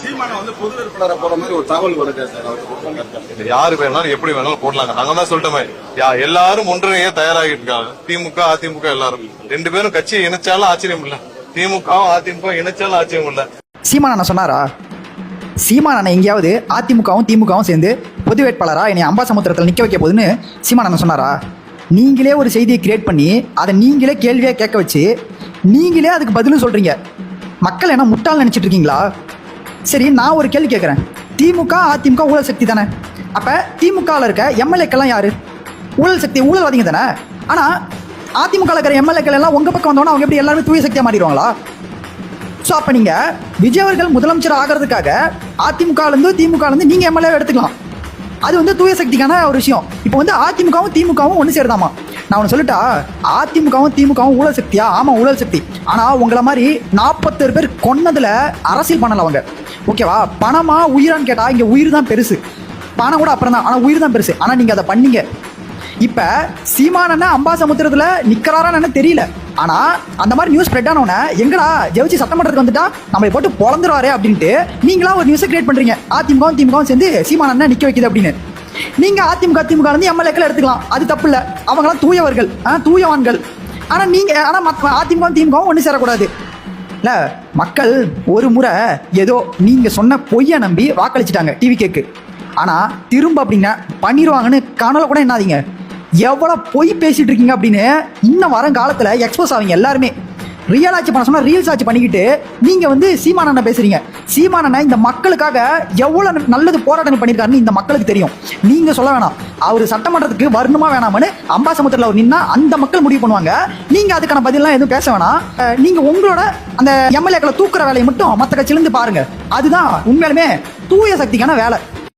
சீமானை வந்து பொது வேட்பாளரை போற மாதிரி ஒரு தகவல் வருது சார். யாரு வேணாலும் எப்படி வேணாலும் போடலாங்க. நாங்க தான் சொல்லிட்டோமே, எல்லாரும் ஒன்றிணைய தயாராகிட்டு இருக்காங்க. திமுக அதிமுக எல்லாரும் 2 பேரும் கட்சியை இணைச்சாலும் ஆச்சரியம் இல்ல, திமுகவும் அதிமுக இணைச்சாலும் ஆச்சரியம் இல்ல. சீமான் சொன்னாரா? சீமான் எங்கேயாவது அதிமுகவும் திமுகவும் சேர்ந்து பொது வேட்பாளரா என்னை அம்பாசமுத்திரத்தில் நிக்க வைக்க போகுதுன்னு சீமான் சொன்னாரா? நீங்களே ஒரு செய்தியை கிரியேட் பண்ணி அதை நீங்களே கேள்வியா கேட்க வச்சு நீங்களே அதுக்கு பதிலும் சொல்றீங்க. மக்கள் என்ன முட்டாள் நினைச்சிட்டு இருக்கீங்களா? சரி, நான் ஒரு கேள்வி கேட்குறேன். திமுக அதிமுக ஊழல் சக்தி தானே? அப்போ திமுகவில் இருக்க எம்எல்ஏக்கெல்லாம் யாரு? ஊழல் சக்தி, ஊழல்வாதிங்க தானே? ஆனால் அதிமுகவில் இருக்கிற எம்எல்ஏக்கள் எல்லாம் உங்கள் பக்கம் வந்தோன்னா அவங்க எப்படி எல்லாருமே தூய சக்தியாக மாறிடுவாங்களா? ஸோ அப்போ நீங்கள் விஜய் அவர்கள் முதலமைச்சர் ஆகிறதுக்காக அதிமுகலேருந்து திமுகலேருந்து நீங்கள் எம்எல்ஏ எடுத்துக்கலாம். அது வந்து தூய சக்திக்கான ஒரு விஷயம். இப்போ வந்து அதிமுகவும் திமுகவும் ஒன்று சேருதாமா? நான் ஒன்று சொல்லிட்டா, அதிமுகவும் திமுகவும் ஊழல் சக்தியா? ஆமாம், ஊழல் சக்தி. ஆனால் உங்களை மாதிரி 40 பேர் கொன்னதில் அரசியல் பண்ணல அவங்க. ஓகேவா? பணமா உயிரான்னு கேட்டால் இங்கே உயிர் தான் பெருசு. பணம் கூட அப்புறம் தான், ஆனால் உயிர் தான் பெருசு. ஆனால் நீங்கள் அதை பண்ணீங்க. இப்போ சீமான் அம்பாசமுத்திரத்தில் நிற்கிறாரான்னு தெரியல. ஆனால் அந்த மாதிரி நியூஸ் ஸ்ப்ரெட் ஆனவன எங்கடா ஜெயிச்சு சட்டமன்றத்துக்கு வந்துட்டா நம்மளை போட்டு பொழந்துருவாரே அப்படின்ட்டு நீங்களா ஒரு நியூஸை கிரியேட் பண்ணுறீங்க. அதிமுகவும் திமுகவும் சேர்ந்து சீமான் நிற்க வைக்குது அப்படின்னு. நீங்கள் அதிமுக இருந்து எம்எல்ஏக்கள் எடுத்துக்கலாம், அது தப்பு இல்லை. அவங்களாம் தூயவர்கள், தூயவான்கள். ஆனால் நீங்கள் அதிமுகவும் திமுகவும் ஒன்று சேரக்கூடாது இல்லை? மக்கள் ஒரு முறை ஏதோ நீங்கள் சொன்ன பொய்யை நம்பி வாக்களிச்சிட்டாங்க டிவி கேக்கு. ஆனால் திரும்ப அப்படின்னா பண்ணிடுவாங்கன்னு கனவுல கூட என்னாதீங்க. எவ்வளோ பொய் பேசிட்டு இருக்கீங்க அப்படின்னு இன்னும் வர காலத்தில் எக்ஸ்போஸ் ஆவீங்க எல்லாருமே. ரியல் ஆட்சி பண்ண சொன்னால் ரீல்ஸ் ஆட்சி பண்ணிக்கிட்டு நீங்கள் வந்து சீமானண்ணா பேசுகிறீங்க. சீமானண்ணா இந்த மக்களுக்காக எவ்வளோ நல்லது போராட்டம் பண்ணியிருக்காருன்னு இந்த மக்களுக்கு தெரியும். நீங்கள் சொல்ல வேணாம். அவர் சட்டமன்றத்துக்கு வரணுமா வேணாமனு அம்பாசமுத்திரத்தில் அவர் நின்னா அந்த மக்கள் முடிவு பண்ணுவாங்க. நீங்கள் அதுக்கான பதிலாம் எதுவும் பேச வேணாம். நீங்கள் உங்களோட அந்த எம்எல்ஏக்களை தூக்குற வேலையை மட்டும் மற்ற கட்சியிலேருந்து பாருங்கள். அதுதான் உண்மையாலுமே தூய சக்திக்கான வேலை.